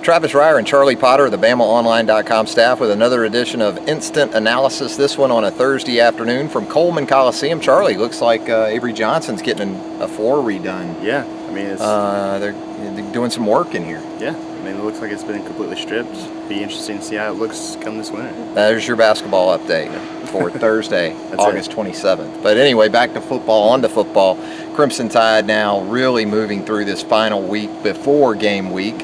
Travis Reier and Charlie Potter of the BamaOnline.com staff with another edition of Instant Analysis, this one on a Thursday afternoon from Coleman Coliseum. Charlie, looks like Avery Johnson's getting a floor redone. Yeah, I mean, they're doing some work in here. Yeah, I mean, it looks like it's been completely stripped. Be interesting to see how it looks come this winter. There's your basketball update for Thursday, August 27th. But anyway, back to football, on to football. Crimson Tide now really moving through this final week before game week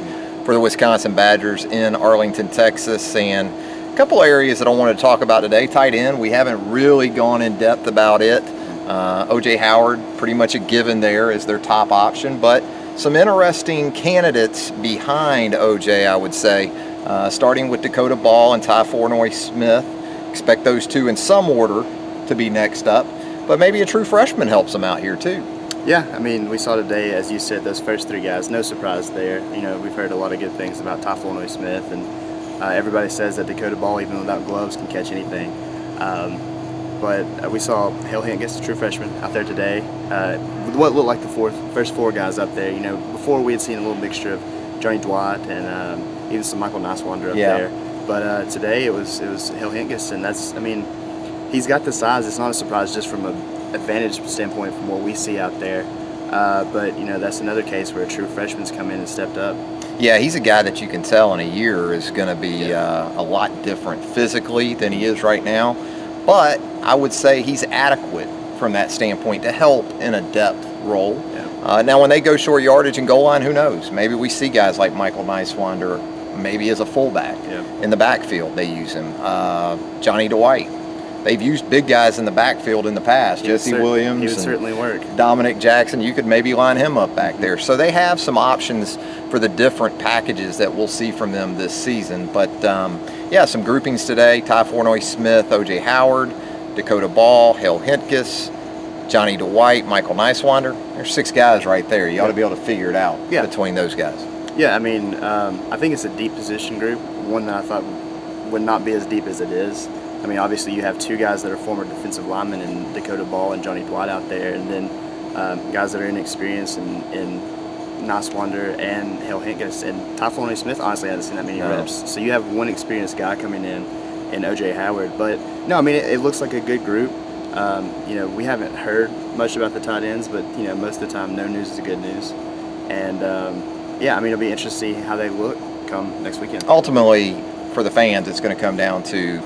for the Wisconsin Badgers in Arlington, Texas. And a couple areas that I wanted to talk about today. Tight end, we haven't really gone in depth about it. O.J. Howard, pretty much a given there as their top option, but some interesting candidates behind O.J., I would say, starting with Dakota Ball and Ty Flournoy-Smith. Expect those two in some order to be next up, but maybe a true freshman helps them out here too. Yeah, I mean, we saw today, as you said, those first three guys, no surprise there. You know, we've heard a lot of good things about Ty Flournoy-Smith, and everybody says that Dakota Ball, even without gloves, can catch anything. But we saw Hale Hentges, a true freshman, out there today. With what looked like the first four guys up there. You know, before we had seen a little mixture of Johnny Dwight and even some Michael Niswander up there. But today it was Hale Hentges, and that's, I mean, he's got the size. It's not a surprise just from an advantage standpoint from what we see out there. But, you know, that's another case where a true freshman's come in and stepped up. Yeah, he's a guy that you can tell in a year is going to be a lot different physically than he is right now. But I would say he's adequate from that standpoint to help in a depth role. Yeah. Now, when they go short yardage and goal line, who knows? Maybe we see guys like Michael Niswander, maybe as a fullback in the backfield. They use him. Johnny Dwight. They've used big guys in the backfield in the past. Jesse Williams. He would certainly work. Dominic Jackson. You could maybe line him up back there. So they have some options for the different packages that we'll see from them this season. But yeah, some groupings today. Ty Flournoy-Smith, O.J. Howard, Dakota Ball, Hale Hentges, Johnny Dwight, Michael Niswander. There's six guys right there. You ought to be able to figure it out between those guys. Yeah, I mean, I think it's a deep position group, one that I thought would not be as deep as it is. I mean, obviously you have two guys that are former defensive linemen in Dakota Ball and Johnny Dwight out there, and then guys that are inexperienced in Niswander and Hale Hentges. And Ty Flournoy-Smith honestly hasn't seen that many reps. So you have one experienced guy coming in O.J. Howard. But, no, I mean, it looks like a good group. You know, we haven't heard much about the tight ends, but, you know, most of the time no news is good news. And, yeah, I mean, it'll be interesting to see how they look come next weekend. Ultimately, for the fans, it's going to come down to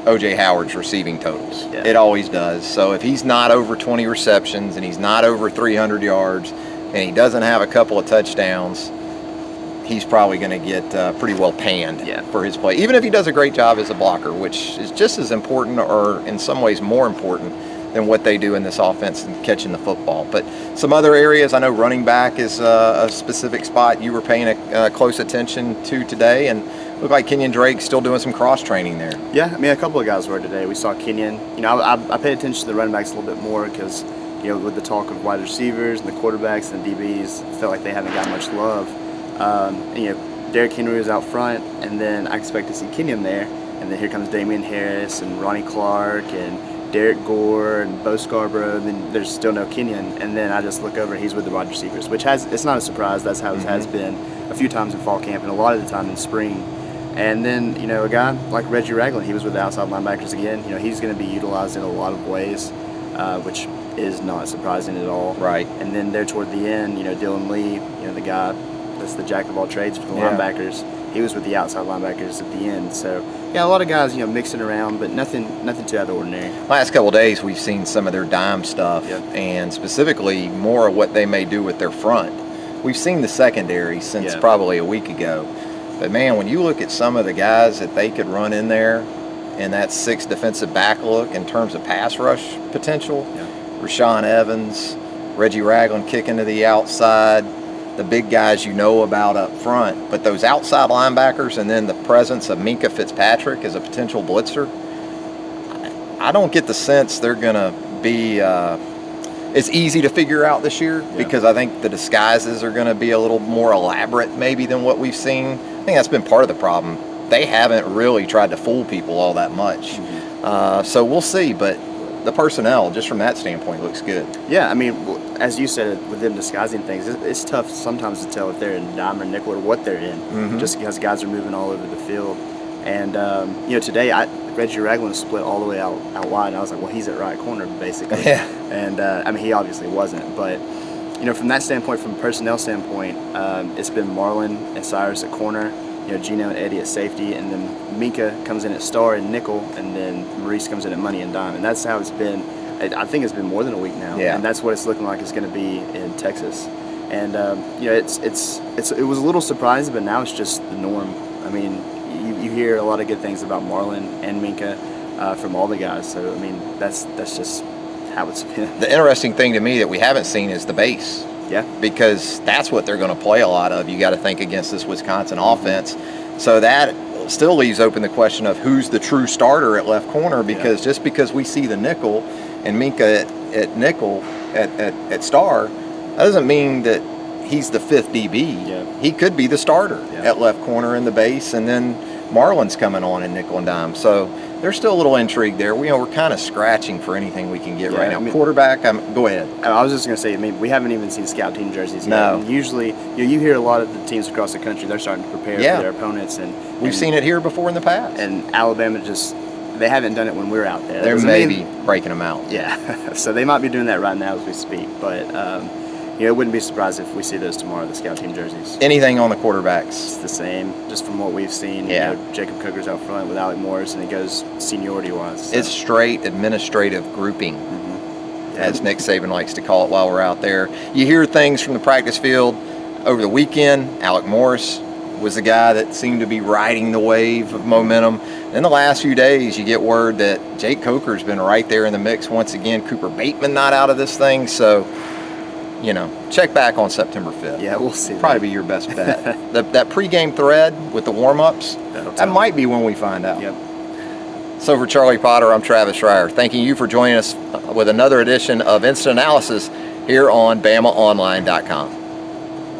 O.J. Howard's receiving totals. Yeah. It always does. So if he's not over 20 receptions and he's not over 300 yards and he doesn't have a couple of touchdowns, he's probably going to get pretty well panned for his play. Even if he does a great job as a blocker, which is just as important or in some ways more important than what they do in this offense and catching the football. But some other areas, I know running back is a specific spot you were paying a close attention to today, and looked like Kenyon Drake still doing some cross-training there. Yeah, I mean, a couple of guys were today. We saw Kenyon. You know, I paid attention to the running backs a little bit more because, you know, with the talk of wide receivers and the quarterbacks and the DBs, it felt like they haven't got much love. And, you know, Derrick Henry was out front, and then I expect to see Kenyon there. And then here comes Damian Harris and Ronnie Clark and Derek Gore and Bo Scarborough. And then there's still no Kenyon. And then I just look over, he's with the wide receivers, which it's not a surprise. That's how it has been a few times in fall camp and a lot of the time in spring. And then, you know, a guy like Reggie Ragland, he was with the outside linebackers again. You know, he's going to be utilized in a lot of ways, which is not surprising at all. Right. And then there toward the end, you know, Dylan Lee, you know, the guy that's the jack of all trades for the linebackers, he was with the outside linebackers at the end. So, yeah, a lot of guys, you know, mixing around, but nothing too out of the ordinary. Last couple of days, we've seen some of their dime stuff, and specifically more of what they may do with their front. We've seen the secondary since probably a week ago. But, man, when you look at some of the guys that they could run in there in that six defensive back look in terms of pass rush potential, Rashaan Evans, Reggie Ragland kicking to the outside, the big guys you know about up front. But those outside linebackers and then the presence of Minkah Fitzpatrick as a potential blitzer, I don't get the sense they're going to be it's easy to figure out this year because I think the disguises are going to be a little more elaborate maybe than what we've seen. I think that's been part of the problem. They haven't really tried to fool people all that much. So we'll see. But the personnel, just from that standpoint, looks good. Yeah, I mean, as you said, with them disguising things, it's tough sometimes to tell if they're in dime or nickel or what they're in, just because guys are moving all over the field. And today Reggie Ragland split all the way out wide, and I was like, well, he's at right corner basically. Yeah. And I mean, he obviously wasn't, but from that standpoint, from a personnel standpoint, it's been Marlon and Cyrus at corner, Gino and Eddie at safety, and then Minka comes in at star and nickel, and then Maurice comes in at money and dime, and that's how it's been. I think it's been more than a week now, yeah. And that's what it's looking like it's going to be in Texas. And it was a little surprising, but now it's just the norm. I mean, you hear a lot of good things about Marlon and Minka from all the guys, so I mean that's just how it's been. The interesting thing to me that we haven't seen is the base. Yeah. Because that's what they're going to play a lot of. You got to think against this Wisconsin offense. So that still leaves open the question of who's the true starter at left corner, because just because we see the nickel and Minka at nickel at star, that doesn't mean that he's the fifth DB. Yeah. He could be the starter at left corner in the base, and then Marlon's coming on in nickel and dime. So there's still a little intrigue there. We're kind of scratching for anything we can get right now. Quarterback, go ahead. I was just going to say, I mean, we haven't even seen scout team jerseys yet. No. And usually, you hear a lot of the teams across the country, they're starting to prepare for their opponents. And we've seen it here before in the past. And Alabama they haven't done it when we're out there. They're maybe breaking them out. Yeah. So they might be doing that right now as we speak. But, it wouldn't be surprised if we see those tomorrow, the scout team jerseys. Anything on the quarterbacks? It's the same, just from what we've seen. Yeah. Jacob Cooker's out front with Alec Morris, and it goes seniority-wise. So. It's straight administrative grouping, as Nick Saban likes to call it while we're out there. You hear things from the practice field over the weekend. Alec Morris was the guy that seemed to be riding the wave of momentum. In the last few days, you get word that Jake Coker's been right there in the mix once again. Cooper Bateman not out of this thing, so check back on September 5th. Yeah, we'll see. Probably be your best bet. that pregame thread with the warm-ups, that might be when we find out. Yep. So for Charlie Potter, I'm Travis Schreier. Thanking you for joining us with another edition of Instant Analysis here on BamaOnline.com.